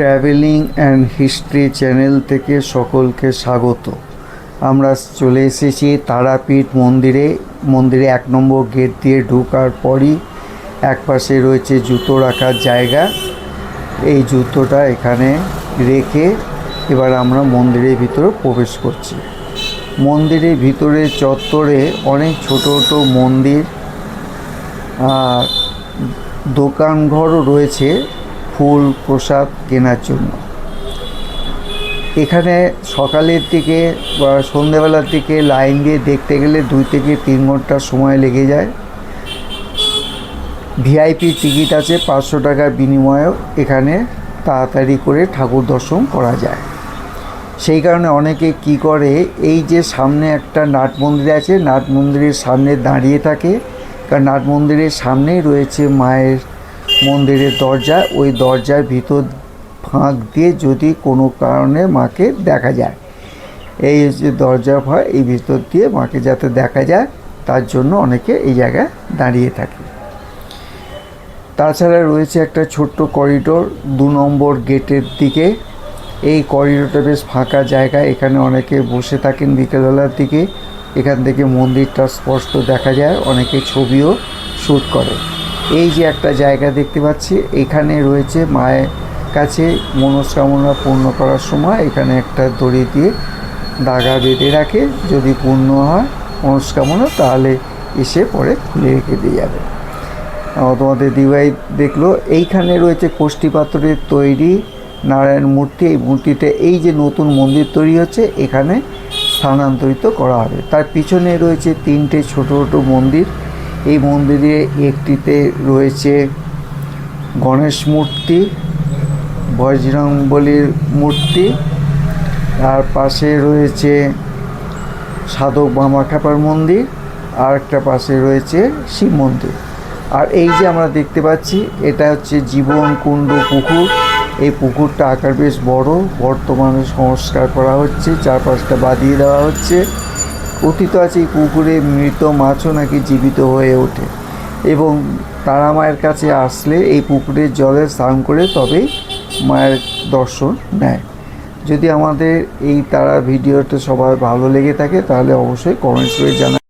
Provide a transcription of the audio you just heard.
Travelling and history channel থেকে সকলকে স্বাগত। আমরা চলে এসেছি তারাপীঠ মন্দিরে 1 নম্বর গেট দিয়ে ঢোকার পরই একপাশে রয়েছে জুতো রাখার জায়গা। এই জুতোটা এখানে রেখে এবার আমরা মন্দিরের ভিতরে প্রবেশ করছি। মন্দিরের ভিতরে চত্বরে অনেক ছোট ছোটো মন্দির আর দোকানঘরও রয়েছে ফুল প্রসাদ কেনার জন্য। এখানে সকালের দিকে বা সন্ধ্যেবেলার দিকে লাইন দিয়ে দেখতে গেলে 2 থেকে 3 ঘন্টা সময় লেগে যায়। ভিআইপি টিকিট আছে, 500 টাকার বিনিময়েও এখানে তাড়াতাড়ি করে ঠাকুর দর্শন করা যায়। সেই কারণে অনেকে কি করে, এই যে সামনে একটা নাট মন্দির আছে, নাট মন্দিরের সামনে দাঁড়িয়ে থাকে, কারণ নাট মন্দিরের সামনেই রয়েছে মায়ের মন্দিরের দরজা। ওই দরজার ভিতর ফাঁক দিয়ে যদি কোনো কারণে মাকে দেখা যায়, এই যে দরজা হয়, এই ভিতর দিয়ে মাকে যাতে দেখা যায় তার জন্য অনেকে এই জায়গায় দাঁড়িয়ে থাকে। তাছাড়া রয়েছে একটা ছোট্ট করিডোর 2 নম্বর গেটের দিকে। এই করিডোরটা বেশ ফাঁকা জায়গা, এখানে অনেকে বসে থাকেন বিকেলবেলার দিকে। এখান থেকে মন্দিরটা স্পষ্ট দেখা যায়, অনেকে ছবিও শ্যুট করে। এই যে একটা জায়গা দেখতে পাচ্ছি, এখানে রয়েছে মায়ের কাছে মনস্কামনা পূর্ণ করার সময় এখানে একটা দড়ি দিয়ে দাগা বেঁধে রাখে। যদি পূর্ণ হয় মনস্কামনা, তাহলে এসে পরে খুলে রেখে দিয়ে যাবে। তোমাদের দিদিভাই দেখলো। এইখানে রয়েছে কোষ্ঠী পাথরের তৈরি নারায়ণ মূর্তি। এই মূর্তিতে এই যে নতুন মন্দির তৈরি হচ্ছে, এখানে স্থানান্তরিত করা হবে। তার পিছনে রয়েছে 3টে ছোট ছোটো মন্দির। এই মন্দিরে একটিতে রয়েছে গণেশ মূর্তি, বজরংবলীর মূর্তি, আর পাশে রয়েছে সাধক বামাখ্যাপার মন্দির, আর একটা পাশে রয়েছে শিব মন্দির। আর এই যে আমরা দেখতে পাচ্ছি, এটা হচ্ছে জীবন কুণ্ড পুকুর। এই পুকুরটা আকার বেশ বড়, বর্তমানে সংস্কার করা হচ্ছে, চারপাশটা বাঁধিয়ে দেওয়া হচ্ছে। কথিত আছে এই পুকুরে মৃত মাছও নাকি জীবিত হয়ে ওঠে, এবং তারা মায়ের কাছে আসলে এই পুকুরের জলে স্নান করে তবেই মায়ের দর্শন নেয়। যদি আমাদের এই তারা ভিডিওটা সবার ভালো লেগে থাকে তাহলে অবশ্যই কমেন্টস করে জানান।